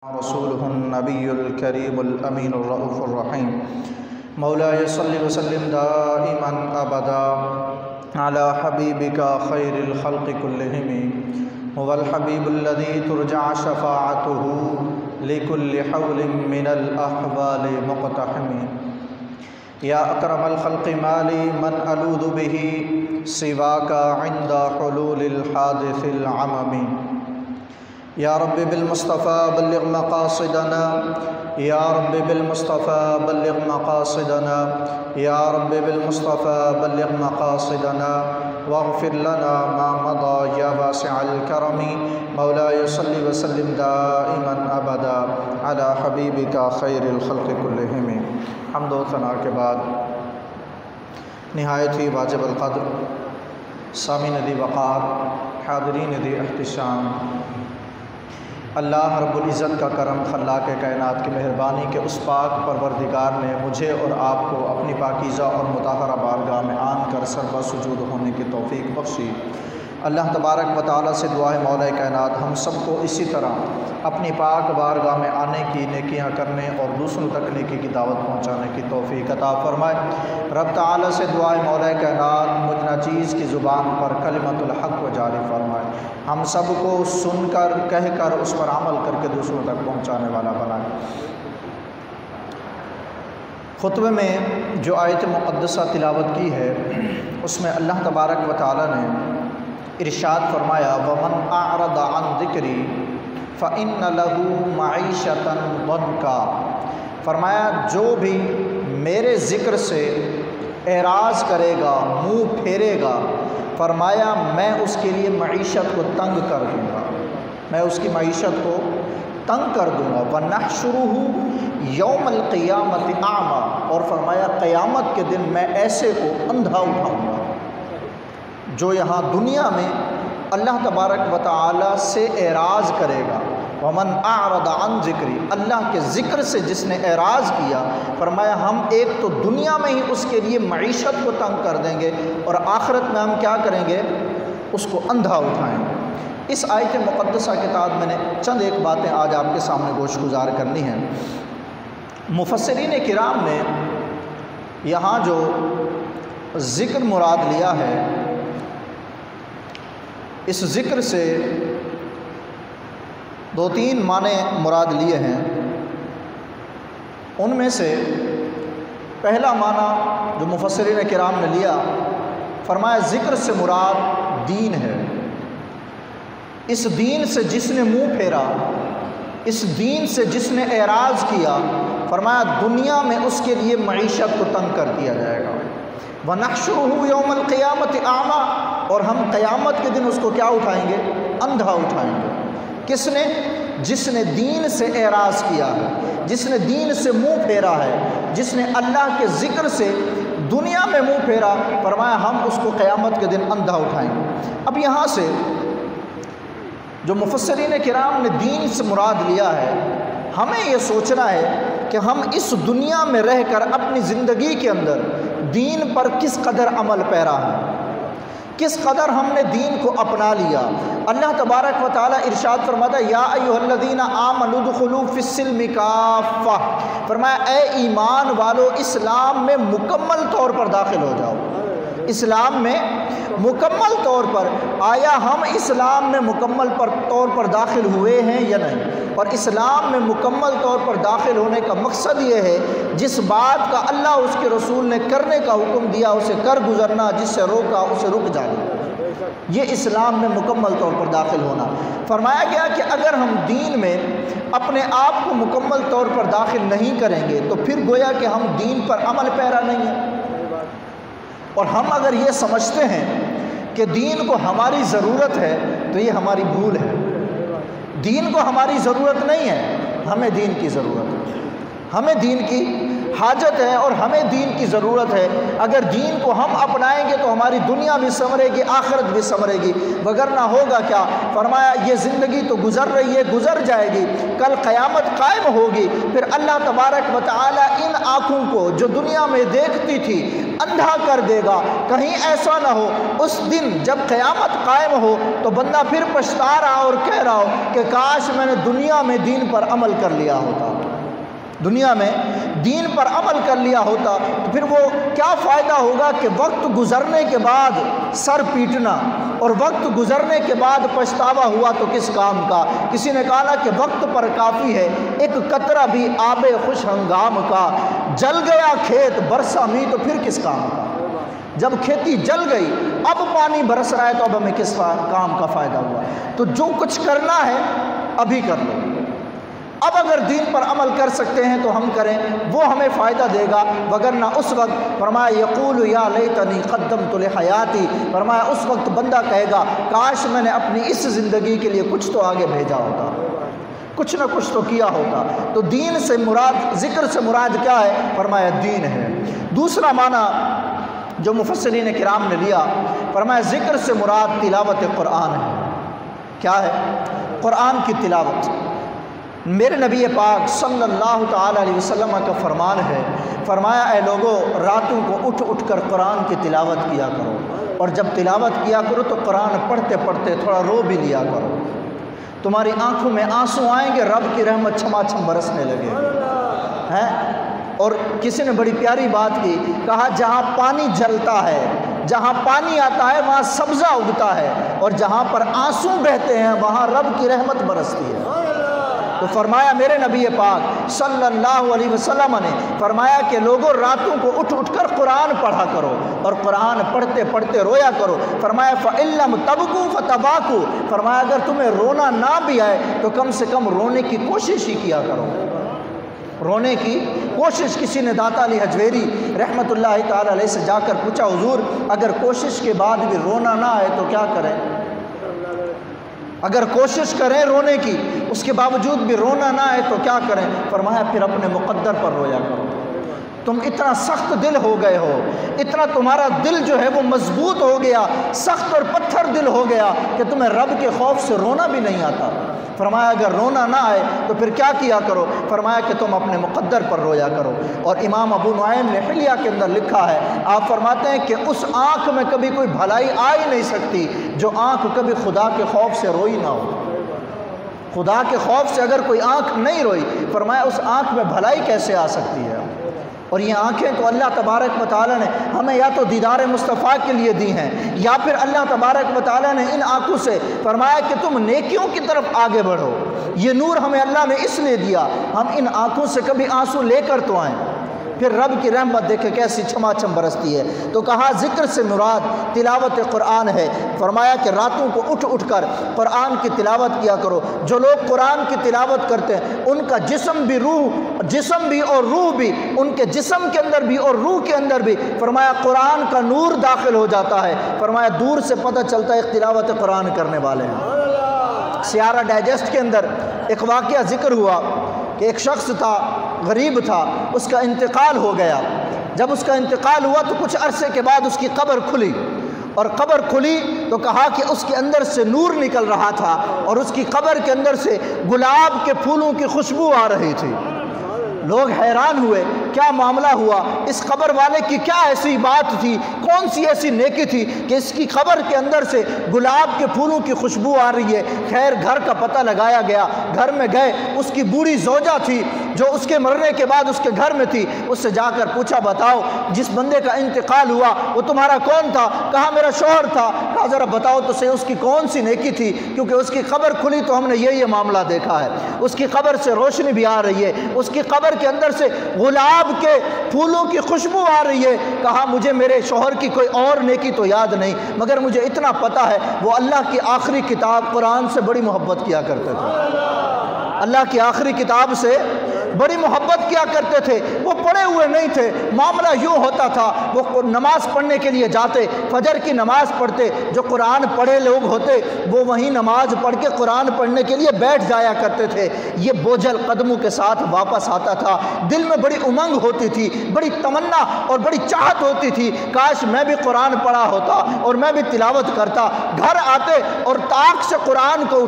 رسوله النبي الكريم الأمين الرؤوف الرحيم مولاي صل وسلم دائما أبدا على حبيبك خير الخلق كلهم هو الحبيب الذي ترجع شفاعته لكل حول من الأحوال مقتحم يا أكرم الخلق مالي من ألوذ به سواك عند حلول الحادث العمم یا رب بالمصطفى بلغ مقاصدنا یا رب بالمصطفى بلغ مقاصدنا یا رب بالمصطفى بلغ مقاصدنا واغفر لنا ما مضى یا واسع الكرم مولاي صل وسلم دائما ابدا على حبیبک خیر الخلق کلہم۔ حمد و ثنا کے بعد نہایت ہی واجب القدر سامعین ذی وقار حاضرین ذی احتشام، اللہ رب العزت کا کرم خلاق کائنات کی مہربانی کہ اس پاک پروردگار نے مجھے اور آپ کو اپنی پاکیزہ اور مطہرہ بارگاہ میں آن کر سربہ سجود ہونے کی توفیق بخشی۔ اللہ تبارک و تعالیٰ سے دعا ہے مولا کائنات ہم سب کو اسی طرح اپنی پاک بارگاہ میں آنے کی، نیکیاں کرنے اور دوسروں تک نیکی کی دعوت پہنچانے کی توفیق عطا فرمائے۔ رب تعالیٰ سے دعا ہے مولا کائنات مجھ ناچیز کی زبان پر کلمۃ الحق کو جاری فرمائے، ہم سب کو سن کر کہہ کر اس پر عمل کر کے دوسروں تک پہنچانے والا بنائے۔ خطبے میں جو آیت مقدسہ تلاوت کی ہے اس میں اللہ تبارک و تعالیٰ نے ارشاد فرمایا وَمَنْ أَعْرَضَ عَنْ ذِكْرِي فَإِنَّ لَهُ مَعِيشَةً ضَنْكًا، فرمایا جو بھی میرے ذکر سے اعراض کرے گا، منہ پھیرے گا، فرمایا میں اس کے لیے معیشت کو تنگ کر دوں گا، میں اس کی معیشت کو تنگ کر دوں گا۔ وَنَحْشُرُهُ يَوْمَ الْقِيَامَةِ أَعْمَى، اور فرمایا قیامت کے دن میں ایسے کو اندھا اٹھاؤں گا جو یہاں دنیا میں اللہ تبارک و تعالیٰ سے اعراض کرے گا۔ وَمَنْ أَعْرَضَ عَنْ ذِكْرِي، اللہ کے ذکر سے جس نے اعراض کیا، فرمایا ہم ایک تو دنیا میں ہی اس کے لیے معیشت کو تنگ کر دیں گے اور آخرت میں ہم کیا کریں گے، اس کو اندھا اٹھائیں گے۔ اس آیت مقدسہ کے تحت میں نے چند ایک باتیں آج آپ کے سامنے گوش گزار کرنی ہیں۔ مفسرین کرام نے یہاں جو ذکر مراد لیا ہے، اس ذکر سے دو تین معنی مراد لیے ہیں۔ ان میں سے پہلا معنی جو مفسرین کرام نے لیا، فرمایا ذکر سے مراد دین ہے۔ اس دین سے جس نے منہ پھیرا، اس دین سے جس نے اعراض کیا، فرمایا دنیا میں اس کے لیے معیشت کو تنگ کر دیا جائے گا۔ وَنَحْشُرُهُ يَوْمَ الْقِيَامَةِ أَعْمَى، اور ہم قیامت کے دن اس کو کیا اٹھائیں گے، اندھا اٹھائیں گے۔ کس نے؟ جس نے دین سے اعراض کیا ہے، جس نے دین سے منہ پھیرا ہے، جس نے اللہ کے ذکر سے دنیا میں منہ پھیرا، فرمایا ہم اس کو قیامت کے دن اندھا اٹھائیں گے۔ اب یہاں سے جو مفسرین کرام نے دین سے مراد لیا ہے، ہمیں یہ سوچنا ہے کہ ہم اس دنیا میں رہ کر اپنی زندگی کے اندر دین پر کس قدر عمل پیرا ہے، کس قدر ہم نے دین کو اپنا لیا۔ اللہ تبارک و تعالیٰ ارشاد فرماتا ہے یا ایھا الذین آمنوا ادخلوا فی السلم کافہ، فرمایا اے ایمان والو اسلام میں مکمل طور پر داخل ہو جاؤ۔ اسلام میں مکمل طور پر، آیا ہم اسلام میں مکمل طور پر داخل ہوئے ہیں یا نہیں؟ اور اسلام میں مکمل طور پر داخل ہونے کا مقصد یہ ہے جس بات کا اللہ اس کے رسول نے کرنے کا حکم دیا اسے کر گزرنا، جس سے روکا اسے رک جانا، یہ اسلام میں مکمل طور پر داخل ہونا۔ فرمایا گیا کہ اگر ہم دین میں اپنے آپ کو مکمل طور پر داخل نہیں کریں گے تو پھر گویا کہ ہم دین پر عمل پیرا نہیں ہیں۔ اور ہم اگر یہ سمجھتے ہیں کہ دین کو ہماری ضرورت ہے تو یہ ہماری بھول ہے۔ دین کو ہماری ضرورت نہیں ہے، ہمیں دین کی ضرورت ہے، ہمیں دین کی حاجت ہے اور ہمیں دین کی ضرورت ہے۔ اگر دین کو ہم اپنائیں گے تو ہماری دنیا بھی سنورے گی، آخرت بھی سنورے گی، وگرنہ ہوگا کیا؟ فرمایا یہ زندگی تو گزر رہی ہے، گزر جائے گی، کل قیامت قائم ہوگی، پھر اللہ تبارک و تعالی ان آنکھوں کو جو دنیا میں دیکھتی تھی اندھا کر دے گا۔ کہیں ایسا نہ ہو اس دن جب قیامت قائم ہو تو بندہ پھر پچھتا رہا اور کہہ رہا ہو کہ کاش میں نے دنیا میں دین پر عمل کر لیا ہوتا، دنیا میں دین پر عمل کر لیا ہوتا، تو پھر وہ کیا فائدہ ہوگا کہ وقت گزرنے کے بعد سر پیٹنا اور وقت گزرنے کے بعد پچھتاوا ہوا تو کس کام کا؟ کسی نے کہا کہ وقت پر کافی ہے ایک قطرہ بھی آب خوش ہنگام کا، جل گیا کھیت برسا می تو پھر کس کام کا؟ جب کھیتی جل گئی اب پانی برس رہا ہے تو اب ہمیں کس کام کا فائدہ ہوا؟ تو جو کچھ کرنا ہے ابھی کر لو، اب اگر دین پر عمل کر سکتے ہیں تو ہم کریں، وہ ہمیں فائدہ دے گا، وگرنہ اس وقت فرمایا یقول یا لیتنی قدمت لحیاتی، فرمایا اس وقت بندہ کہے گا کاش میں نے اپنی اس زندگی کے لیے کچھ تو آگے بھیجا ہوتا، کچھ نہ کچھ تو کیا ہوتا۔ تو دین سے مراد، ذکر سے مراد کیا ہے؟ فرمایا دین ہے۔ دوسرا معنی جو مفسرین کرام نے لیا، فرمایا ذکر سے مراد تلاوت قرآن ہے۔ کیا ہے؟ قرآن کی تلاوت۔ میرے نبی پاک صلی اللہ تعالی علیہ وسلم کا فرمان ہے، فرمایا اے لوگو راتوں کو اٹھ اٹھ کر قرآن کی تلاوت کیا کرو، اور جب تلاوت کیا کرو تو قرآن پڑھتے پڑھتے تھوڑا رو بھی لیا کرو، تمہاری آنکھوں میں آنسو آئیں گے، رب کی رحمت چھما چھم برسنے لگے ہیں۔ اور کسی نے بڑی پیاری بات کی، کہا جہاں پانی جلتا ہے، جہاں پانی آتا ہے وہاں سبزہ اگتا ہے، اور جہاں پر آنسو بہتے ہیں وہاں رب کی رحمت برستی ہے۔ تو فرمایا میرے نبی پاک صلی اللہ علیہ وسلم نے فرمایا کہ لوگوں راتوں کو اٹھ اٹھ کر قرآن پڑھا کرو اور قرآن پڑھتے پڑھتے رویا کرو۔ فرمایا فَإِن لَّمْ تَبْكُوا فَتَبَاكُوا، فرمایا اگر تمہیں رونا نہ بھی آئے تو کم سے کم رونے کی کوشش ہی کیا کرو، رونے کی کوشش۔ کسی نے داتا علی حجویری رحمت اللہ تعالی علیہ سے جا کر پوچھا حضور اگر کوشش کے بعد بھی رونا نہ آئے تو کیا کریں؟ اگر کوشش کریں رونے کی اس کے باوجود بھی رونا نہ آئے تو کیا کریں؟ فرمایا پھر اپنے مقدر پر رویا کرو۔ تم اتنا سخت دل ہو گئے ہو، اتنا تمہارا دل جو ہے وہ مضبوط ہو گیا، سخت اور پتھر دل ہو گیا کہ تمہیں رب کے خوف سے رونا بھی نہیں آتا۔ فرمایا اگر رونا نہ آئے تو پھر کیا کیا کرو؟ فرمایا کہ تم اپنے مقدر پر رویا کرو۔ اور امام ابو نعیم نے حلیہ کے اندر لکھا ہے، آپ فرماتے ہیں کہ اس آنکھ میں کبھی کوئی بھلائی آ ہی نہیں سکتی جو آنکھ کبھی خدا کے خوف سے روئی نہ ہو۔ خدا کے خوف سے اگر کوئی آنکھ نہیں روئی، فرمایا اس آنکھ میں بھلائی کیسے آ سکتی ہے؟ اور یہ آنکھیں تو اللہ تبارک و تعالیٰ نے ہمیں یا تو دیدار مصطفیٰ کے لیے دی ہیں، یا پھر اللہ تبارک و تعالیٰ نے ان آنکھوں سے فرمایا کہ تم نیکیوں کی طرف آگے بڑھو۔ یہ نور ہمیں اللہ نے اس لیے دیا، ہم ان آنکھوں سے کبھی آنسو لے کر تو آئیں، پھر رب کی رحمت دیکھے کیسی چھما چھم برستی ہے۔ تو کہا ذکر سے مراد تلاوت قرآن ہے۔ فرمایا کہ راتوں کو اٹھ اٹھ کر قرآن کی تلاوت کیا کرو۔ جو لوگ قرآن کی تلاوت کرتے ہیں ان کا جسم بھی اور روح بھی، ان کے جسم کے اندر بھی اور روح کے اندر بھی فرمایا قرآن کا نور داخل ہو جاتا ہے۔ فرمایا دور سے پتہ چلتا ہے تلاوت قرآن کرنے والے ہیں۔ سیارہ ڈائجسٹ کے اندر ایک واقعہ ذکر ہوا کہ ایک شخص تھا، غریب تھا، اس کا انتقال ہو گیا۔ جب اس کا انتقال ہوا تو کچھ عرصے کے بعد اس کی قبر کھلی، اور قبر کھلی تو کہا کہ اس کے اندر سے نور نکل رہا تھا، اور اس کی قبر کے اندر سے گلاب کے پھولوں کی خوشبو آ رہی تھی۔ لوگ حیران ہوئے، کیا معاملہ ہوا؟ اس قبر والے کی کیا ایسی بات تھی، کون سی ایسی نیکی تھی کہ اس کی قبر کے اندر سے گلاب کے پھولوں کی خوشبو آ رہی ہے؟ خیر گھر کا پتہ لگایا گیا، گھر میں گئے، اس کی بوڑھی زوجہ تھی جو اس کے مرنے کے بعد اس کے گھر میں تھی، اس سے جا کر پوچھا بتاؤ جس بندے کا انتقال ہوا وہ تمہارا کون تھا؟ کہا میرا شوہر تھا۔ کہا ذرا بتاؤ تو صحیح اس کی کون سی نیکی تھی، کیونکہ اس کی قبر کھلی تو ہم نے یہ معاملہ دیکھا ہے، اس کی قبر سے روشنی بھی آ رہی ہے، اس کی قبر کے اندر سے گلاب کے پھولوں کی خوشبو آ رہی ہے۔ کہا مجھے میرے شوہر کی کوئی اور نیکی تو یاد نہیں، مگر مجھے اتنا پتہ ہے وہ اللہ کی آخری کتاب قرآن سے بڑی محبت کیا کرتے تھے، اللہ کی آخری کتاب سے بڑی محبت کیا کرتے تھے، وہ پڑھے ہوئے نہیں تھے۔ معاملہ یوں ہوتا تھا، وہ نماز پڑھنے کے لیے جاتے، فجر کی نماز پڑھتے، جو قرآن پڑھے لوگ ہوتے وہ وہیں نماز پڑھ کے قرآن پڑھنے کے لیے بیٹھ جایا کرتے تھے۔ یہ بوجھل قدموں کے ساتھ واپس آتا تھا، دل میں بڑی امنگ ہوتی تھی، بڑی تمنا اور بڑی چاہت ہوتی تھی، کاش میں بھی قرآن پڑھا ہوتا اور میں بھی تلاوت کرتا۔ گھر آتے اور طاق سے قرآن کو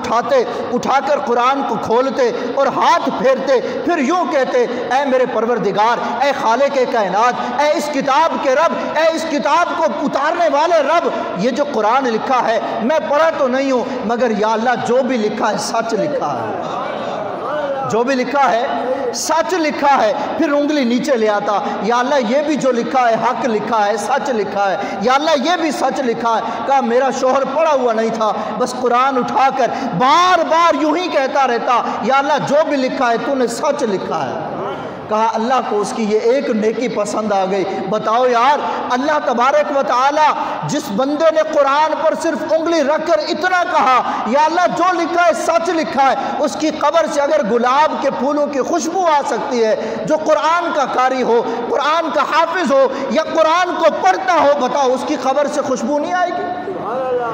اٹھا کر قرآن کو کھولتے اور ہاتھ پھیرتے، پھر یوں کہتے، اے میرے پروردگار، اے خالق کائنات، اے اس کتاب کے رب، اے اس کتاب کو اتارنے والے رب، یہ جو قرآن لکھا ہے میں پڑھا تو نہیں ہوں، مگر یا اللہ جو بھی لکھا ہے سچ لکھا ہے، جو بھی لکھا ہے سچ لکھا ہے۔ پھر انگلی نیچے لے آتا، یا اللہ یہ بھی جو لکھا ہے حق لکھا ہے، سچ لکھا ہے، یا اللہ یہ بھی سچ لکھا ہے۔ کہا میرا شوہر پڑھا ہوا نہیں تھا، بس قرآن اٹھا کر بار بار یوں ہی کہتا رہتا، یا اللہ جو بھی لکھا ہے تو نے سچ لکھا ہے۔ کہا اللہ کو اس کی یہ ایک نیکی پسند آ گئی۔ بتاؤ یار، اللہ تبارک و تعالی جس بندے نے قرآن پر صرف انگلی رکھ کر اتنا کہا، یا اللہ جو لکھا ہے سچ لکھا ہے، اس کی قبر سے اگر گلاب کے پھولوں کی خوشبو آ سکتی ہے، جو قرآن کا قاری ہو، قرآن کا حافظ ہو یا قرآن کو پڑھتا ہو، بتاؤ اس کی قبر سے خوشبو نہیں آئے گی؟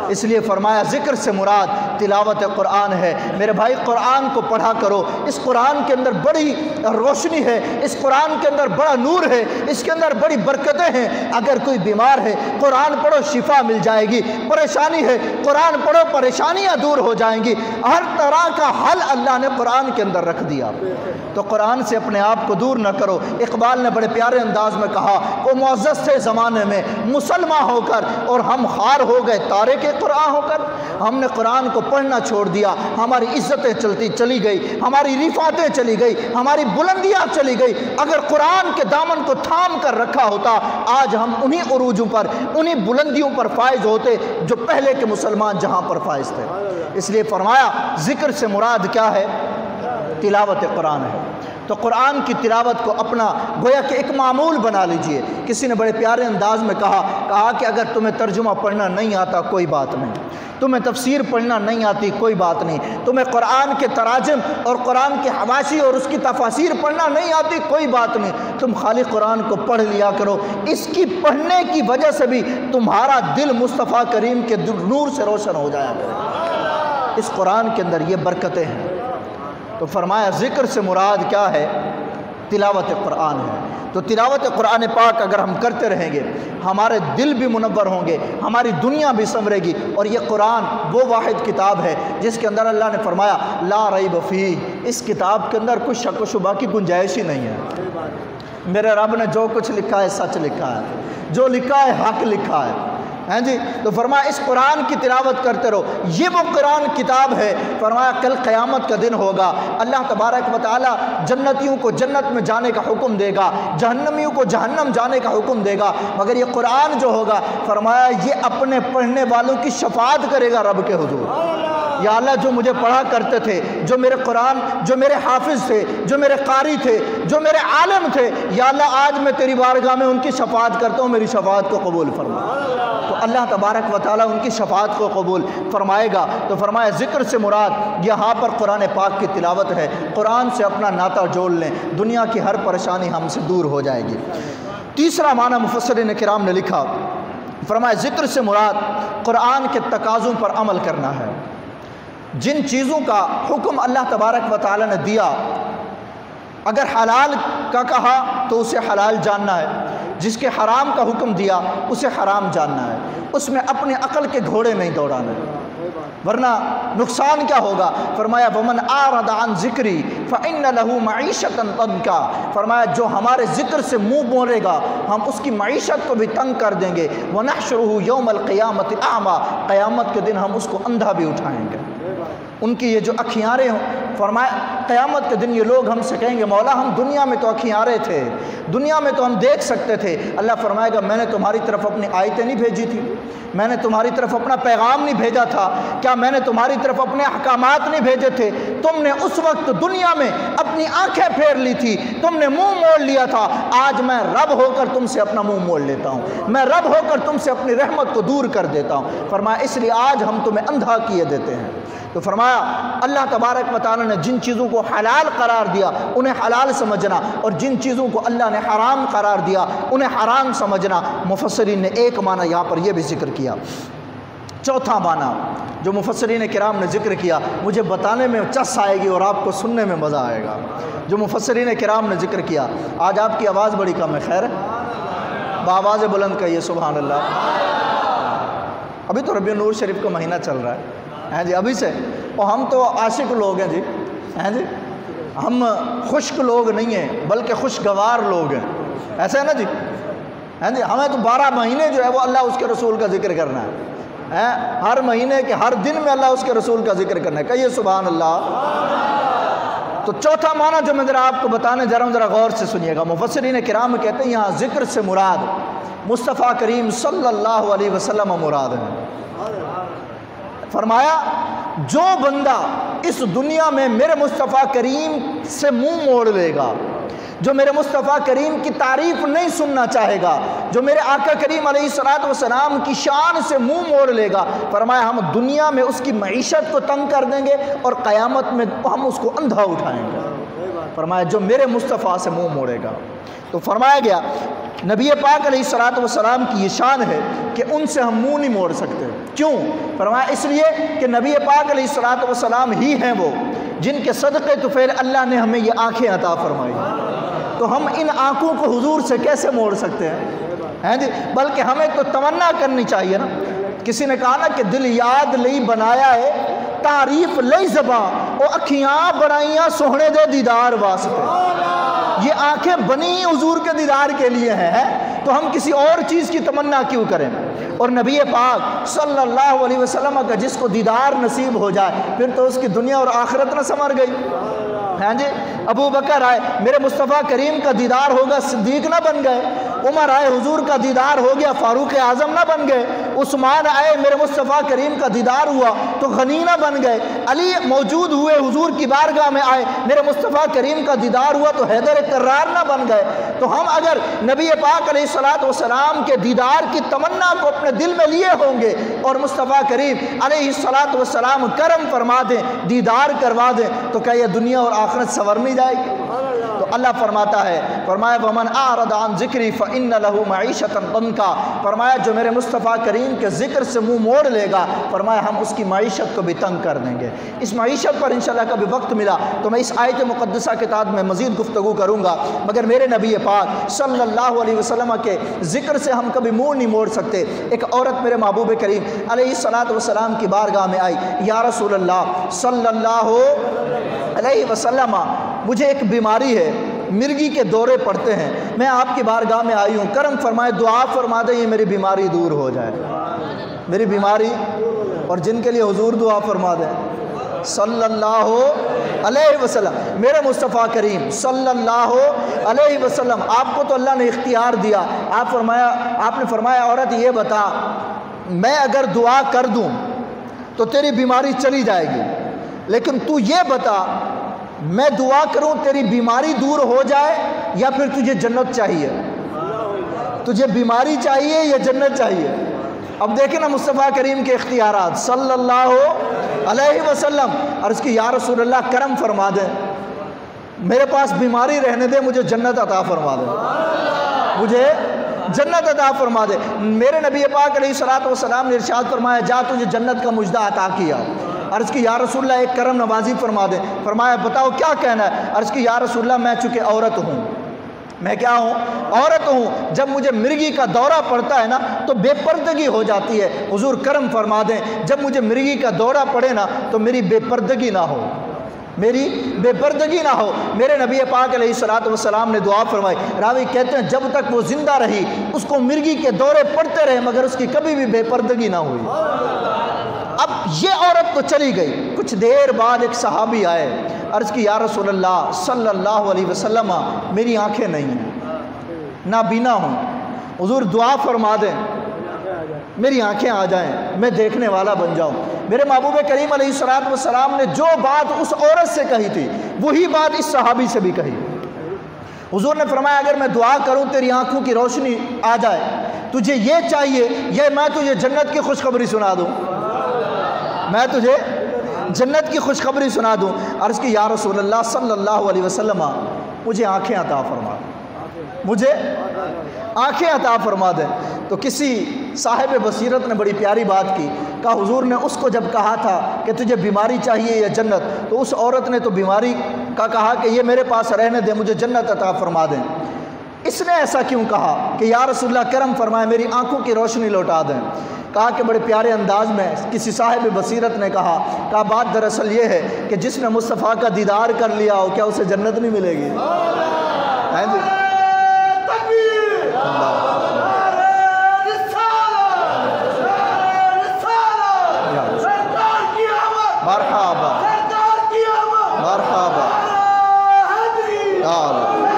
اس لیے فرمایا ذکر سے مراد تلاوت قرآن ہے۔ میرے بھائی قرآن کو پڑھا کرو، اس قرآن کے اندر بڑی روشنی ہے، اس قرآن کے اندر بڑا نور ہے، اس کے اندر بڑی برکتیں ہیں۔ اگر کوئی بیمار ہے قرآن پڑھو شفا مل جائے گی، پریشانی ہے قرآن پڑھو پریشانیاں دور ہو جائیں گی، ہر طرح کا حل اللہ نے قرآن کے اندر رکھ دیا۔ تو قرآن سے اپنے آپ کو دور نہ کرو۔ اقبال نے بڑے پیارے انداز میں کہا، وہ معزز تھے زمانے میں مسلمان ہو کر اور ہم خار ہو گئے تارک قرآن ہو کر۔ ہم نے قرآن کو پڑھنا چھوڑ دیا، ہماری عزتیں چلی گئی، ہماری رفعتیں چلی گئی، ہماری بلندیاں چلی گئی۔ اگر قرآن کے دامن کو تھام کر رکھا ہوتا، آج ہم انہی عروجوں پر، انہی بلندیوں پر فائز ہوتے جو پہلے کے مسلمان جہاں پر فائز تھے۔ اس لیے فرمایا ذکر سے مراد کیا ہے؟ تلاوت قرآن ہے۔ تو قرآن کی تلاوت کو اپنا گویا کہ ایک معمول بنا لیجئے۔ کسی نے بڑے پیارے انداز میں کہا کہ اگر تمہیں ترجمہ پڑھنا نہیں آتا کوئی بات نہیں، تمہیں تفسیر پڑھنا نہیں آتی کوئی بات نہیں، تمہیں قرآن کے تراجم اور قرآن کے حواشی اور اس کی تفاسیر پڑھنا نہیں آتی کوئی بات نہیں، تم خالی قرآن کو پڑھ لیا کرو۔ اس کی پڑھنے کی وجہ سے بھی تمہارا دل مصطفیٰ کریم کے نور سے روشن ہو جایا کرے۔ اس قرآن کے اندر یہ برکتیں ہیں۔ تو فرمایا ذکر سے مراد کیا ہے؟ تلاوت قرآن ہے۔ تو تلاوت قرآن پاک اگر ہم کرتے رہیں گے، ہمارے دل بھی منور ہوں گے، ہماری دنیا بھی سنورے گی۔ اور یہ قرآن وہ واحد کتاب ہے جس کے اندر اللہ نے فرمایا لا ریب فیہ، اس کتاب کے اندر کوئی شک و شبہ کی گنجائش ہی نہیں ہے۔ میرے رب نے جو کچھ لکھا ہے سچ لکھا ہے، جو لکھا ہے حق لکھا ہے۔ ہیں جی، تو فرمایا اس قرآن کی تلاوت کرتے رہو، یہ وہ قرآن کتاب ہے۔ فرمایا کل قیامت کا دن ہوگا، اللہ تبارک و تعالی جنتیوں کو جنت میں جانے کا حکم دے گا، جہنمیوں کو جہنم جانے کا حکم دے گا، مگر یہ قرآن جو ہوگا فرمایا یہ اپنے پڑھنے والوں کی شفاعت کرے گا رب کے حضور۔ یا اللہ جو مجھے پڑھا کرتے تھے، جو میرے قرآن، جو میرے حافظ تھے، جو میرے قاری تھے، جو میرے عالم تھے، یا اللہ آج میں تیری بارگاہ میں ان کی شفاعت کرتا ہوں، میری شفاعت کو قبول فرما۔ تو اللہ تبارک و تعالیٰ ان کی شفاعت کو قبول فرمائے گا۔ تو فرمایا ذکر سے مراد یہاں پر قرآن پاک کی تلاوت ہے۔ قرآن سے اپنا ناطہ جوڑ لیں، دنیا کی ہر پریشانی ہم سے دور ہو جائے گی۔ تیسرا معنی مفسرین کرام نے لکھا، فرمایا ذکر سے مراد قرآن کے تقاضوں پر عمل کرنا ہے۔ جن چیزوں کا حکم اللہ تبارک و تعالیٰ نے دیا، اگر حلال کا کہا تو اسے حلال جاننا ہے، جس کے حرام کا حکم دیا اسے حرام جاننا ہے، اس میں اپنے عقل کے گھوڑے نہیں دوڑانے، ورنہ نقصان کیا ہوگا؟ فرمایا وَمَنْ أَعْرَضَ عَنْ ذِكْرِي فَإِنَّ لَهُ مَعِيشَةً ضَنْكًا، فرمایا جو ہمارے ذکر سے منہ موڑے گا ہم اس کی معیشت کو بھی تنگ کر دیں گے۔ وَنَحْشُرُهُ يَوْمَ الْقِيَامَةِ أَعْمَى، قیامت کے دن ہم اس کو اندھا بھی اٹھائیں گے۔ ان کی یہ جو اکھیاریں ہوں، فرمایا قیامت کے دن یہ لوگ ہم سے کہیں گے مولا ہم دنیا میں تو اکھیارے تھے، دنیا میں تو ہم دیکھ سکتے تھے۔ اللہ فرمائے گا میں نے تمہاری طرف اپنی آیتیں نہیں بھیجی تھی؟ میں نے تمہاری طرف اپنا پیغام نہیں بھیجا تھا؟ کیا میں نے تمہاری طرف اپنے احکامات نہیں بھیجے تھے؟ تم نے اس وقت دنیا میں اپنی آنکھیں پھیر لی تھی، تم نے منہ موڑ لیا تھا، آج میں رب ہو کر تم سے اپنا منہ موڑ لیتا ہوں، میں رب ہو کر تم سے اپنی رحمت کو دور کر دیتا ہوں۔ فرمایا اس لیے آج ہم تمہیں اندھا کیے دیتے ہیں، تو فرمایا اللہ تبارک و تعالیٰ نے جن چیزوں کو حلال قرار دیا انہیں حلال سمجھنا، اور جن چیزوں کو اللہ نے حرام قرار دیا انہیں حرام سمجھنا۔ مفسرین نے ایک معنی یہاں پر یہ بھی ذکر کیا۔ چوتھا معنی جو مفسرین کرام نے ذکر کیا، مجھے بتانے میں چس آئے گی اور آپ کو سننے میں مزہ آئے گا، جو مفسرین کرام نے ذکر کیا۔ آج آپ کی آواز بڑی کم ہے، خیر بآواز بلند کہیے سبحان اللہ۔ ابھی تو ربیع النور شریف کا مہینہ چل رہا ہے جی، ابھی سے، اور ہم تو عاشق لوگ ہیں جی، جی ہم خشک لوگ نہیں ہیں بلکہ خوشگوار لوگ ہیں، ایسا ہے نا جی؟ جی ہمیں تو 12 مہینے جو ہے وہ اللہ اس کے رسول کا ذکر کرنا ہے، ہر مہینے کے ہر دن میں اللہ اس کے رسول کا ذکر کرنا ہے، کہیے سبحان اللہ۔ تو چوتھا معنی جو میں ذرا آپ کو بتانے جا رہا ہوں، ذرا غور سے سنیے گا۔ مفسرین کرام کہتے ہیں یہاں ذکر سے مراد مصطفیٰ کریم صلی اللہ علیہ وسلم مراد ہے۔ فرمایا جو بندہ اس دنیا میں میرے مصطفیٰ کریم سے منہ موڑ لے گا، جو میرے مصطفیٰ کریم کی تعریف نہیں سننا چاہے گا، جو میرے آقا کریم علیہ السلام کی شان سے منہ موڑ لے گا، فرمایا ہم دنیا میں اس کی معیشت کو تنگ کر دیں گے اور قیامت میں ہم اس کو اندھا اٹھائیں گے۔ فرمایا جو میرے مصطفیٰ سے منہ موڑے گا۔ تو فرمایا گیا نبی پاک علیہ السلام کی یہ شان ہے کہ ان سے ہم منہ نہیں موڑ سکتے۔ کیوں؟ فرمایا اس لیے کہ نبی پاک علیہ السلام ہی ہیں وہ جن کے صدقے تو پھر اللہ نے ہمیں یہ آنکھیں عطا فرمائی، تو ہم ان آنکھوں کو حضور سے کیسے موڑ سکتے ہیں جی؟ بلکہ ہمیں تو تمنا کرنی چاہیے نا۔ کسی نے کہا نا کہ دل یاد لئی بنایا ہے تعریف لئی زباں، اور اکھیاں بنائیاں سوہنے دے دیدار واسطے۔ یہ آنکھیں بنی حضور کے دیدار کے لیے ہیں، تو ہم کسی اور چیز کی تمنا کیوں کریں؟ اور نبی پاک صلی اللہ علیہ وسلم کا جس کو دیدار نصیب ہو جائے پھر تو اس کی دنیا اور آخرت نہ سنور گئی۔ ہاں جی، ابو بکر آئے میرے مصطفیٰ کریم کا دیدار ہوگا صدیق نہ بن گئے، عمر آئے حضور کا دیدار ہو گیا فاروق اعظم نہ بن گئے، عثمان آئے میرے مصطفیٰ کریم کا دیدار ہوا تو غنی نہ بن گئے، علی موجود ہوئے حضور کی بارگاہ میں آئے میرے مصطفیٰ کریم کا دیدار ہوا تو حیدر کرار نہ بن گئے۔ تو ہم اگر نبی پاک علیہ السلام کے دیدار کی تمنا کو اپنے دل میں لیے ہوں گے اور مصطفیٰ کریم علیہ السلام کرم فرما دیں، دیدار کروا دیں، تو کیا یہ دنیا اور آخرت سنور نہیں جائے گی؟ تو اللہ فرماتا ہے، فرمایا وَمَنْ أَعْرَضَ عَنْ ذِكْرِي فَإِنَّ لَهُ مَعِيشَةً ضَنْكًا، فرمایا جو میرے مصطفیٰ کریم کے ذکر سے منہ موڑ لے گا، فرمایا ہم اس کی معیشت کو بھی تنگ کر دیں گے۔ اس معیشت پر انشاءاللہ کبھی وقت ملا تو میں اس آیت مقدسہ کے تحت میں مزید گفتگو کروں گا، مگر میرے نبی پاک صلی اللہ علیہ وسلم کے ذکر سے ہم کبھی منہ نہیں موڑ سکتے۔ ایک عورت میرے محبوب کریم علیہ السلام کی بارگاہ میں آئی، یا رسول اللہ صلی اللہ علیہ وسلم مجھے ایک بیماری ہے، مرگی کے دورے پڑتے ہیں، میں آپ کی بارگاہ میں آئی ہوں، کرم فرمائے دعا فرما دیں یہ میری بیماری دور ہو جائے، میری بیماری۔ اور جن کے لیے حضور دعا فرما دیں صلی اللہ علیہ وسلم، میرے مصطفیٰ کریم صلی اللہ علیہ وسلم، آپ کو تو اللہ نے اختیار دیا، آپ نے فرمایا عورت یہ بتا میں اگر دعا کر دوں تو تیری بیماری چلی جائے گی، لیکن تو یہ بتا میں دعا کروں تیری بیماری دور ہو جائے یا پھر تجھے جنت چاہیے؟ تجھے بیماری چاہیے یا جنت چاہیے؟ اب دیکھیں نا مصطفیٰ کریم کے اختیارات صلی اللہ علیہ وسلم، عرض کی یا رسول اللہ کرم فرما دیں، میرے پاس بیماری رہنے دے، مجھے جنت عطا فرما دے، مجھے جنت عطا فرما دے۔ میرے نبی پاک علیہ السلام نے ارشاد فرمایا جا تجھے جنت کا مجدہ عطا کیا۔ عرض کی یا رسول اللہ ایک کرم نوازی فرما دیں، فرمایا بتاؤ کیا کہنا ہے؟ عرض کی یا رسول اللہ میں چونکہ عورت ہوں، میں کیا ہوں؟ عورت ہوں، جب مجھے مرگی کا دورہ پڑتا ہے نا تو بے پردگی ہو جاتی ہے، حضور کرم فرما دیں جب مجھے مرگی کا دورہ پڑے نا تو میری بے پردگی نہ ہو، میری بے پردگی نہ ہو۔ میرے نبی پاک علیہ السلام نے دعا فرمائی، راوی کہتے ہیں جب تک وہ زندہ رہی اس کو مرگی کے دورے پڑتے رہے مگر اس کی کبھی بھی بے پردگی نہ ہوئی۔ اب یہ عورت تو چلی گئی، کچھ دیر بعد ایک صحابی آئے، عرض کی یا رسول اللہ صلی اللہ علیہ وسلم میری آنکھیں نہیں ہیں، نابینا ہوں، حضور دعا فرما دیں میری آنکھیں آ جائیں، میں دیکھنے والا بن جاؤں۔ میرے محبوب کریم علیہ السلام نے جو بات اس عورت سے کہی تھی وہی بات اس صحابی سے بھی کہی۔ حضور نے فرمایا اگر میں دعا کروں تیری آنکھوں کی روشنی آ جائے، تجھے یہ چاہیے یا میں تجھے جنت کی خوشخبری سنا دوں؟ میں تجھے جنت کی خوشخبری سنا دوں۔ عرض کی یا رسول اللہ صلی اللہ علیہ وسلم مجھے آنکھیں عطا فرما دیں، مجھے آنکھیں عطا فرما دیں۔ تو کسی صاحب بصیرت نے بڑی پیاری بات کی، کہا حضور نے اس کو جب کہا تھا کہ تجھے بیماری چاہیے یا جنت، تو اس عورت نے تو بیماری کا کہا کہ یہ میرے پاس رہنے دیں، مجھے جنت عطا فرما دیں۔ اس نے ایسا کیوں کہا کہ یا رسول اللہ کرم فرمائے میری آنکھوں کی روشنی لوٹا دیں؟ کہا کہ بڑے پیارے انداز میں کسی صاحب بصیرت نے کہا بات دراصل یہ ہے کہ جس نے مصطفیٰ کا دیدار کر لیا ہو کیا اسے جنت نہیں ملے گی؟ ہیں جی؟ مرحبا مرحبا۔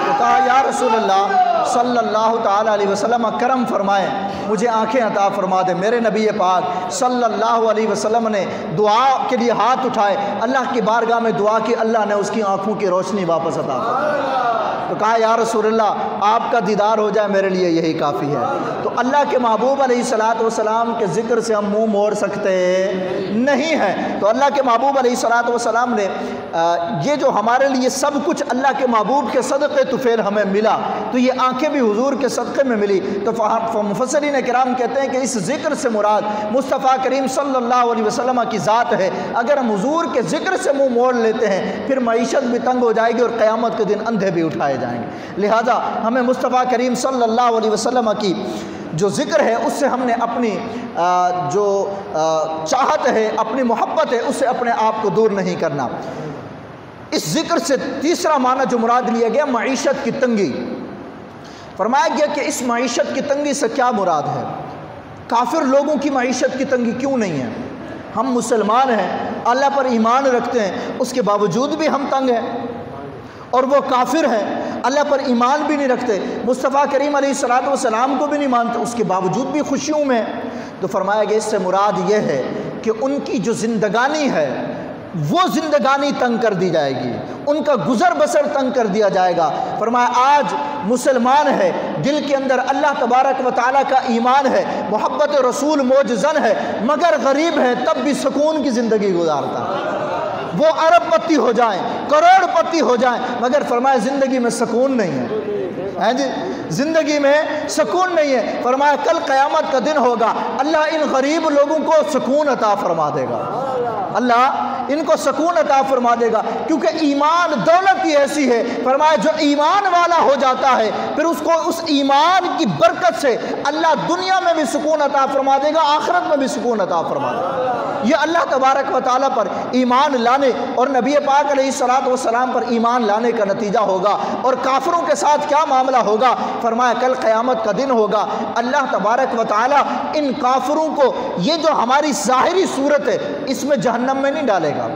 تو کہا یا رسول اللہ صلی اللہ تعالیٰ علیہ وسلم کرم فرمائیں مجھے آنکھیں عطا فرما دیں۔ میرے نبی پاک صلی اللہ علیہ وسلم نے دعا کے لیے ہاتھ اٹھائے، اللہ کی بارگاہ میں دعا کی، اللہ نے اس کی آنکھوں کی روشنی واپس عطا فرمائی۔ تو کہا یا رسول اللہ آپ کا دیدار ہو جائے میرے لیے یہی کافی ہے۔ تو اللہ کے محبوب علیہ السلام کے ذکر سے ہم منہ موڑ سکتے نہیں ہیں۔ تو اللہ کے محبوب علیہ السلام نے یہ جو ہمارے لیے سب کچھ اللہ کے محبوب کے صدقے طفیل ہمیں ملا، تو یہ آنکھیں بھی حضور کے صدقے میں ملی۔ تو مفسرین کرام کہتے ہیں کہ اس ذکر سے مراد مصطفیٰ کریم صلی اللہ علیہ وسلم کی ذات ہے۔ اگر ہم حضور کے ذکر سے منہ موڑ لیتے ہیں پھر معیشت بھی تنگ ہو جائے گی اور قیامت کے دن اندھے بھی اٹھائے جائیں گے۔ لہٰذا ہمیں مصطفیٰ کریم صلی اللہ علیہ وسلم کی جو ذکر ہے اس سے ہم نے اپنی جو چاہت ہے، اپنی محبت ہے، اس سے اپنے آپ کو دور نہیں کرنا۔ اس ذکر سے تیسرا معنی جو مراد لیا گیا معیشت کی تنگی۔ فرمایا گیا کہ اس معیشت کی تنگی سے کیا مراد ہے؟ کافر لوگوں کی معیشت کی تنگی کیوں نہیں ہے؟ ہم مسلمان ہیں، اللہ پر ایمان رکھتے ہیں، اس کے باوجود بھی ہم تنگ ہیں، اور وہ کافر ہیں، اللہ پر ایمان بھی نہیں رکھتے، مصطفیٰ کریم علیہ السلام کو بھی نہیں مانتے، اس کے باوجود بھی خوشیوں میں۔ تو فرمایا گیا اس سے مراد یہ ہے کہ ان کی جو زندگانی ہے وہ زندگانی تنگ کر دی جائے گی، ان کا گزر بسر تنگ کر دیا جائے گا۔ فرمایا آج مسلمان ہے، دل کے اندر اللہ تبارک و تعالیٰ کا ایمان ہے، محبت رسول موجزن ہے، مگر غریب ہے تب بھی سکون کی زندگی گزارتا ہے۔ وہ ارب پتی ہو جائیں، کروڑ پتی ہو جائیں، مگر فرمایا زندگی میں سکون نہیں ہے، جی زندگی میں سکون نہیں ہے۔ فرمایا کل قیامت کا دن ہوگا، اللہ ان غریب لوگوں کو سکون عطا فرما دے گا، اللہ ان کو سکون عطا فرما دے گا، کیونکہ ایمان دولت ہی ایسی ہے۔ فرمایا جو ایمان والا ہو جاتا ہے پھر اس کو اس ایمان کی برکت سے اللہ دنیا میں بھی سکون عطا فرما دے گا، آخرت میں بھی سکون عطا فرما دے گا۔ یہ اللہ تبارک و تعالیٰ پر ایمان لانے اور نبی پاک علیہ السلام پر ایمان لانے کا نتیجہ ہوگا۔ اور کافروں کے ساتھ کیا معاملہ ہوگا؟ فرمایا کل قیامت کا دن ہوگا، اللہ تبارک و تعالیٰ ان کافروں کو یہ جو ہماری ظاہری صورت ہے اس میں جہنم میں نہیں ڈالے گا۔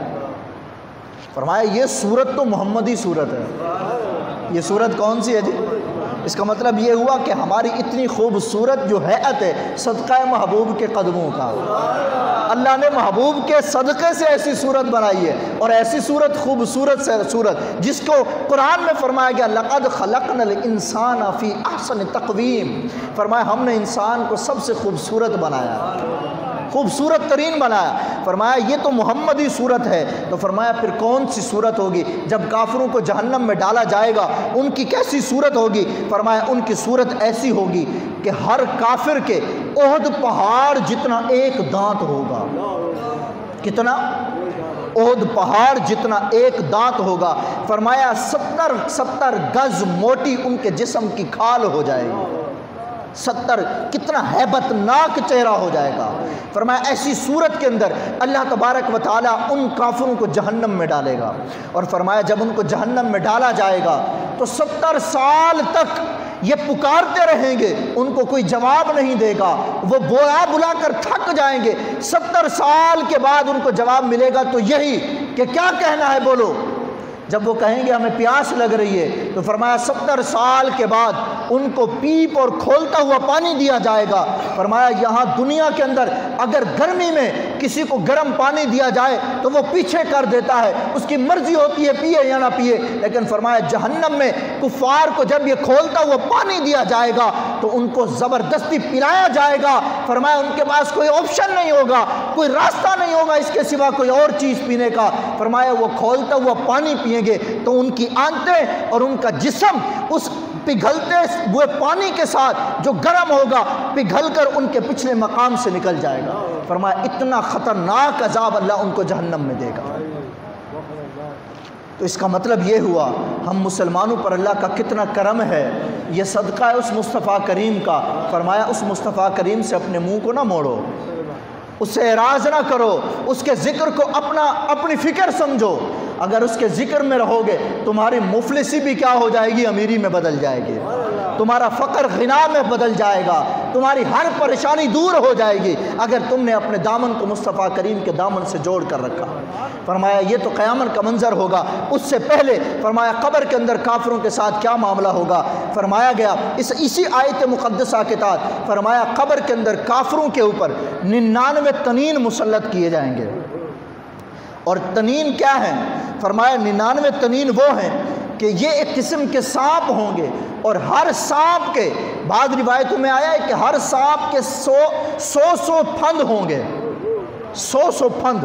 فرمایا یہ صورت تو محمدی صورت ہے۔ یہ صورت کون سی ہے جی؟ اس کا مطلب یہ ہوا کہ ہماری اتنی خوبصورت جو حیت ہے صدقہ محبوب کے قدموں کا، اللہ نے محبوب کے صدقے سے ایسی صورت بنائی ہے، اور ایسی صورت خوبصورت سے صورت جس کو قرآن میں فرمایا گیا لَقَدْ خَلَقْنَا الْإِنسَانَ فِي أَحْسَنِ تَقْوِيمٍ۔ فرمایا ہم نے انسان کو سب سے خوبصورت بنایا، خوبصورت ترین بنایا۔ فرمایا یہ تو محمدی صورت ہے، تو فرمایا پھر کون سی صورت ہوگی جب کافروں کو جہنم میں ڈالا جائے گا؟ ان کی کیسی صورت ہوگی؟ فرمایا ان کی صورت ایسی ہوگی کہ ہر کافر کے احد پہاڑ جتنا ایک دانت ہوگا۔ کتنا؟ احد پہاڑ جتنا ایک دانت ہوگا۔ فرمایا 70 گز موٹی ان کے جسم کی کھال ہو جائے گی، 70 کتنا ہیبت ناک چہرہ ہو جائے گا۔ فرمایا ایسی صورت کے اندر اللہ تبارک و تعالیٰ ان کافروں کو جہنم میں ڈالے گا، اور فرمایا جب ان کو جہنم میں ڈالا جائے گا تو 70 سال تک یہ پکارتے رہیں گے، ان کو کوئی جواب نہیں دے گا، وہ بلا کر تھک جائیں گے۔ 70 سال کے بعد ان کو جواب ملے گا تو یہی کہ کیا کہنا ہے بولو۔ جب وہ کہیں گے ہمیں پیاس لگ رہی ہے تو فرمایا 70 سال کے بعد ان کو پیپ اور کھولتا ہوا پانی دیا جائے گا۔ فرمایا یہاں دنیا کے اندر اگر گرمی میں کسی کو گرم پانی دیا جائے تو وہ پیچھے کر دیتا ہے، اس کی مرضی ہوتی ہے پیے یا نہ پیے، لیکن فرمایا جہنم میں کفار کو جب یہ کھولتا ہوا پانی دیا جائے گا تو ان کو زبردستی پلایا جائے گا، فرمایا ان کے پاس کوئی آپشن نہیں ہوگا، کوئی راستہ نہیں ہوگا اس کے سوا کوئی اور چیز پینے کا، فرمایا وہ کھولتا ہوا پانی پئیں گے تو ان کی آنتیں اور ان کا جسم اس پگھلتے ہوئے پانی کے ساتھ جو گرم ہوگا پگھل کر ان کے پچھلے مقام سے نکل جائے گا، فرمایا اتنا خطرناک عذاب اللہ ان کو جہنم میں دے گا۔ تو اس کا مطلب یہ ہوا ہم مسلمانوں پر اللہ کا کتنا کرم ہے، یہ صدقہ ہے اس مصطفیٰ کریم کا، فرمایا اس مصطفیٰ کریم سے اپنے منہ کو نہ موڑو، اس سے اعراض نہ کرو، اس کے ذکر کو اپنی فکر سمجھو، اگر اس کے ذکر میں رہو گے تمہاری مفلسی بھی کیا ہو جائے گی، امیری میں بدل جائے گی، تمہارا فقر غنا میں بدل جائے گا، تمہاری ہر پریشانی دور ہو جائے گی اگر تم نے اپنے دامن کو مصطفیٰ کریم کے دامن سے جوڑ کر رکھا۔ فرمایا یہ تو قیامت کا منظر ہوگا، اس سے پہلے فرمایا قبر کے اندر کافروں کے ساتھ کیا معاملہ ہوگا، فرمایا گیا اسی آیت مقدسہ کے تحت، فرمایا قبر کے اندر کافروں کے اوپر 99 تنین مسلط کیے جائیں گے، اور تنین کیا ہیں، فرمایا 99 تنین وہ ہیں کہ یہ ایک قسم کے سانپ ہوں گے، اور ہر سانپ کے بعض روایتوں میں آیا ہے کہ ہر سانپ کے 100 پھند ہوں گے، 100 پھند،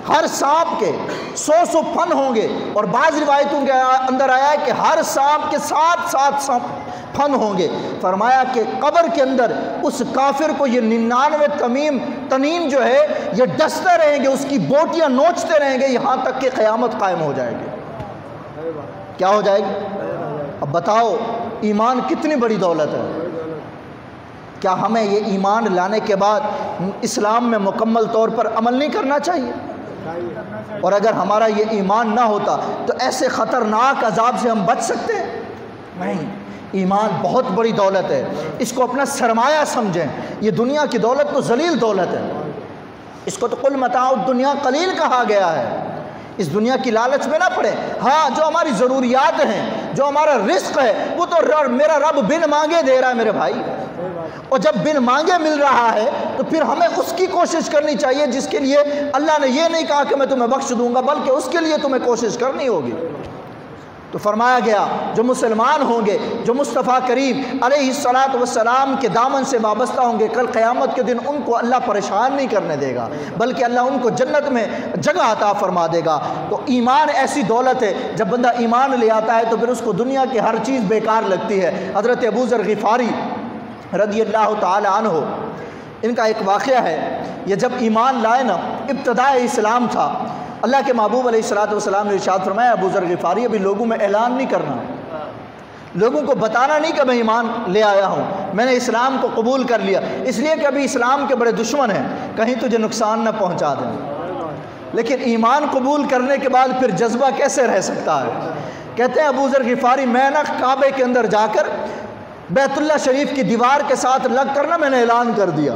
ہر سانپ کے 100 پھند ہوں گے، اور بعض روایتوں کے اندر آیا ہے کہ ہر سانپ کے 7 پھند ہوں گے، فرمایا کہ قبر کے اندر اس کافر کو یہ 99 تنین جو ہے یہ ڈستے رہیں گے، اس کی بوٹیاں نوچتے رہیں گے یہاں تک کہ قیامت قائم ہو جائے گی۔ کیا ہو جائے گی؟ اب بتاؤ ایمان کتنی بڑی دولت ہے، کیا ہمیں یہ ایمان لانے کے بعد اسلام میں مکمل طور پر عمل نہیں کرنا چاہیے؟ اور اگر ہمارا یہ ایمان نہ ہوتا تو ایسے خطرناک عذاب سے ہم بچ سکتے ہیں؟ نہیں، ایمان بہت بڑی دولت ہے، اس کو اپنا سرمایہ سمجھیں، یہ دنیا کی دولت تو ذلیل دولت ہے، اس کو تو قل متاع الدنیا قلیل کہا گیا ہے، اس دنیا کی لالچ میں نہ پڑے، ہاں جو ہماری ضروریات ہیں، جو ہمارا رزق ہے وہ تو میرا رب بن مانگے دے رہا ہے میرے بھائی، اور جب بن مانگے مل رہا ہے تو پھر ہمیں اس کی کوشش کرنی چاہیے جس کے لیے اللہ نے یہ نہیں کہا کہ میں تمہیں بخش دوں گا، بلکہ اس کے لیے تمہیں کوشش کرنی ہوگی۔ تو فرمایا گیا جو مسلمان ہوں گے، جو مصطفیٰ کریم علیہ السلام کے دامن سے وابستہ ہوں گے، کل قیامت کے دن ان کو اللہ پریشان نہیں کرنے دے گا، بلکہ اللہ ان کو جنت میں جگہ عطا فرما دے گا۔ تو ایمان ایسی دولت ہے، جب بندہ ایمان لے آتا ہے تو پھر اس کو دنیا کی ہر چیز بیکار لگتی ہے۔ حضرت ابو ذر غفاری رضی اللہ تعالی عنہ، ان کا ایک واقعہ ہے، یہ جب ایمان لائے نا، ابتدائے اسلام تھا، اللہ کے محبوب علیہ السلام نے ارشاد فرمایا ابو ذر غفاری ابھی لوگوں میں اعلان نہیں کرنا، لوگوں کو بتانا نہیں کہ میں ایمان لے آیا ہوں، میں نے اسلام کو قبول کر لیا، اس لیے کہ ابھی اسلام کے بڑے دشمن ہیں، کہیں تجھے نقصان نہ پہنچا دیں۔ لیکن ایمان قبول کرنے کے بعد پھر جذبہ کیسے رہ سکتا ہے؟ کہتے ہیں ابو ذر غفاری میں نا کعبے کے اندر جا کر بیت اللہ شریف کی دیوار کے ساتھ لگ کر نا میں نے اعلان کر دیا،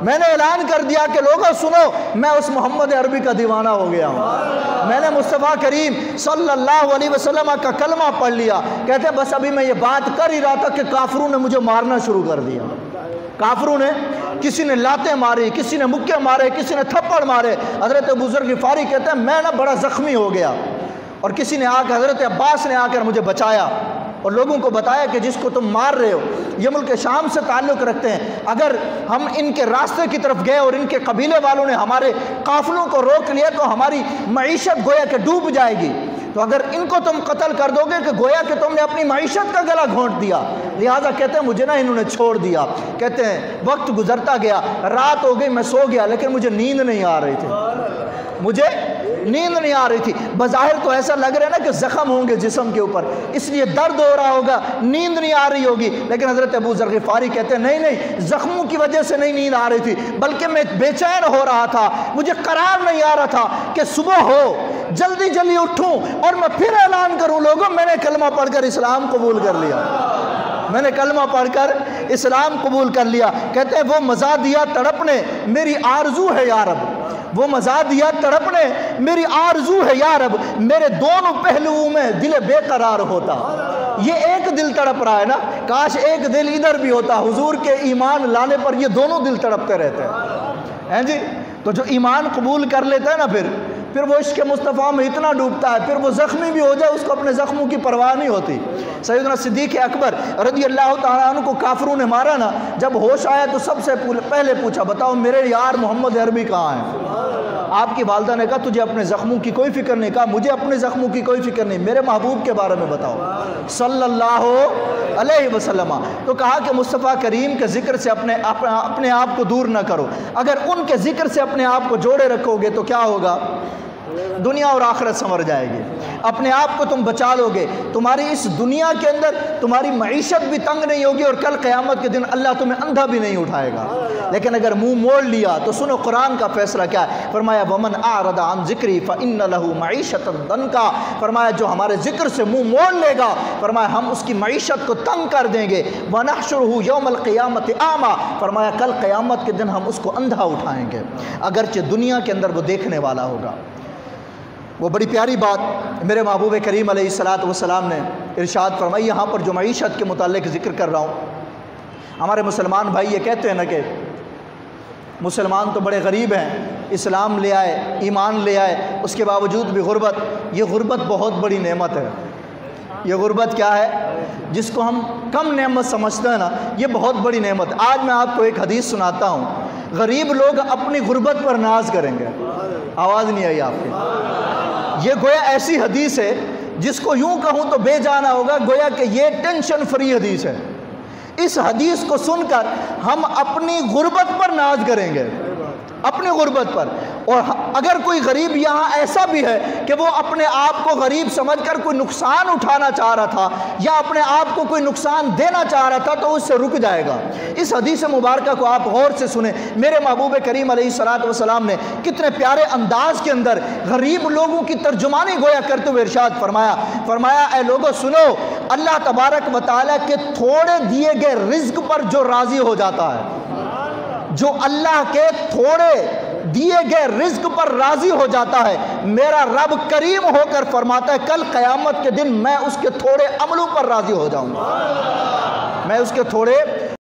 میں نے اعلان کر دیا کہ لوگوں سنو، میں اس محمد عربی کا دیوانہ ہو گیا ہوں، میں نے مصطفیٰ کریم صلی اللہ علیہ وسلم کا کلمہ پڑھ لیا۔ کہتے ہیں بس ابھی میں یہ بات کر ہی رہا تھا کہ کافروں نے مجھے مارنا شروع کر دیا، کافروں نے، کسی نے لاتیں ماری، کسی نے مکے مارے، کسی نے تھپڑ مارے۔ حضرت ابو ذر غفاری کہتے ہیں میں نا بڑا زخمی ہو گیا، اور کسی نے آ کر، حضرت عباس نے آ کر مجھے بچایا اور لوگوں کو بتایا کہ جس کو تم مار رہے ہو یہ ملک شام سے تعلق رکھتے ہیں، اگر ہم ان کے راستے کی طرف گئے اور ان کے قبیلے والوں نے ہمارے قافلوں کو روک لیا تو ہماری معیشت گویا کہ ڈوب جائے گی، تو اگر ان کو تم قتل کر دو گے کہ گویا کہ تم نے اپنی معیشت کا گلا گھونٹ دیا، لہٰذا کہتے ہیں مجھے نا انہوں نے چھوڑ دیا۔ کہتے ہیں وقت گزرتا گیا، رات ہو گئی، میں سو گیا، لیکن مجھے نیند نہیں آ رہی تھی، مجھے نیند نہیں آ رہی تھی۔ بظاہر تو ایسا لگ رہا ہے نا کہ زخم ہوں گے جسم کے اوپر، اس لیے درد ہو رہا ہوگا، نیند نہیں آ رہی ہوگی، لیکن حضرت ابو ذر غفاری کہتے ہیں نہیں، زخموں کی وجہ سے نہیں نیند آ رہی تھی، بلکہ میں بے چین ہو رہا تھا، مجھے قرار نہیں آ رہا تھا کہ صبح ہو، جلدی جلدی اٹھوں اور میں پھر اعلان کروں لوگوں میں نے کلمہ پڑھ کر اسلام قبول کر لیا، میں نے کلمہ پڑھ کر اسلام قبول کر لیا۔ کہتے ہیں وہ مزادیا تڑپنے میری آرزو ہے یا رب، وہ مزادیا تڑپنے میری آرزو ہے یا رب، میرے دونوں پہلوؤں میں دل بے قرار ہوتا۔ یہ ایک دل تڑپ رہا ہے نا، کاش ایک دل ادھر بھی ہوتا، حضور کے ایمان لانے پر یہ دونوں دل تڑپتے رہتے ہیں جی۔ تو جو ایمان قبول کر لیتا ہے نا پھر وہ عشق مصطفیٰ میں اتنا ڈوبتا ہے، پھر وہ زخمی بھی ہو جائے اس کو اپنے زخموں کی پرواہ نہیں ہوتی۔ سیدنا صدیق اکبر رضی اللہ تعالیٰ عنہ کو کافروں نے مارا نا، جب ہوش آیا تو سب سے پہلے پوچھا بتاؤ میرے یار محمد عربی کہاں ہیں؟ آپ کی والدہ نے کہا تجھے اپنے زخموں کی کوئی فکر نہیں، کہا مجھے اپنے زخموں کی کوئی فکر نہیں، میرے محبوب کے بارے میں بتاؤ صلی اللہ علیہ وسلم۔ تو کہا کہ مصطفیٰ کریم کے ذکر سے اپنے آپ کو دور نہ کرو، اگر ان کے ذکر سے اپنے آپ کو جوڑے رکھو گے تو کیا ہوگا؟ دنیا اور آخرت سنور جائے گی، اپنے آپ کو تم بچا لو گے، تمہاری اس دنیا کے اندر تمہاری معیشت بھی تنگ نہیں ہوگی، اور کل قیامت کے دن اللہ تمہیں اندھا بھی نہیں اٹھائے گا۔ لیکن اگر منہ موڑ لیا تو سنو قرآن کا فیصلہ کیا ہے، فرمایا وَمَنْ أَعْرَضَ عَنْ ذِكْرِي فَإِنَّ لَهُ مَعِيشَةً ضَنْكًا، فرمایا جو ہمارے ذکر سے منہ موڑ لے گا، فرمایا ہم اس کی معیشت کو تنگ کر دیں گے، وَنَحْشُرُهُ يَوْمَ الْقِيَامَةِ أَعْمَىٰ، فرمایا کل قیامت کے دن ہم اس کو اندھا اٹھائیں گے، اگرچہ دنیا کے اندر وہ دیکھنے والا ہوگا۔ وہ بڑی پیاری بات میرے محبوب کریم علیہ السلام نے ارشاد فرمائی، یہاں پر جو معیشت کے متعلق ذکر کر رہا ہوں، ہمارے مسلمان بھائی یہ کہتے ہیں نا کہ مسلمان تو بڑے غریب ہیں، اسلام لے آئے، ایمان لے آئے، اس کے باوجود بھی غربت۔ یہ غربت بہت بڑی نعمت ہے۔ یہ غربت کیا ہے؟ جس کو ہم کم نعمت سمجھتے ہیں نا، یہ بہت بڑی نعمت۔ آج میں آپ کو ایک حدیث سناتا ہوں، غریب لوگ اپنی غربت پر ناز کریں گے۔ آواز نہیں آئی آپ کی؟ یہ گویا ایسی حدیث ہے جس کو یوں کہوں تو بے جانا ہوگا، گویا کہ یہ ٹینشن فری حدیث ہے۔ اس حدیث کو سن کر ہم اپنی غربت پر ناز کریں گے، اپنی غربت پر۔ اور اگر کوئی غریب یہاں ایسا بھی ہے کہ وہ اپنے آپ کو غریب سمجھ کر کوئی نقصان اٹھانا چاہ رہا تھا یا اپنے آپ کو کوئی نقصان دینا چاہ رہا تھا تو اس سے رک جائے گا۔ اس حدیث مبارکہ کو آپ غور سے سنیں، میرے محبوب کریم علیہ السلام نے کتنے پیارے انداز کے اندر غریب لوگوں کی ترجمانی گویا کرتے ہوئے ارشاد فرمایا اے لوگو سنو، اللہ تبارک و تعالیٰ کے تھوڑے دیے گئے رزق پر جو راضی ہو جاتا ہے، جو اللہ کے تھوڑے دیے گئے رزق پر راضی ہو جاتا ہے، میرا رب کریم ہو کر فرماتا ہے کل قیامت کے دن میں اس کے تھوڑے عملوں پر راضی ہو جاؤں گا، میں اس کے تھوڑے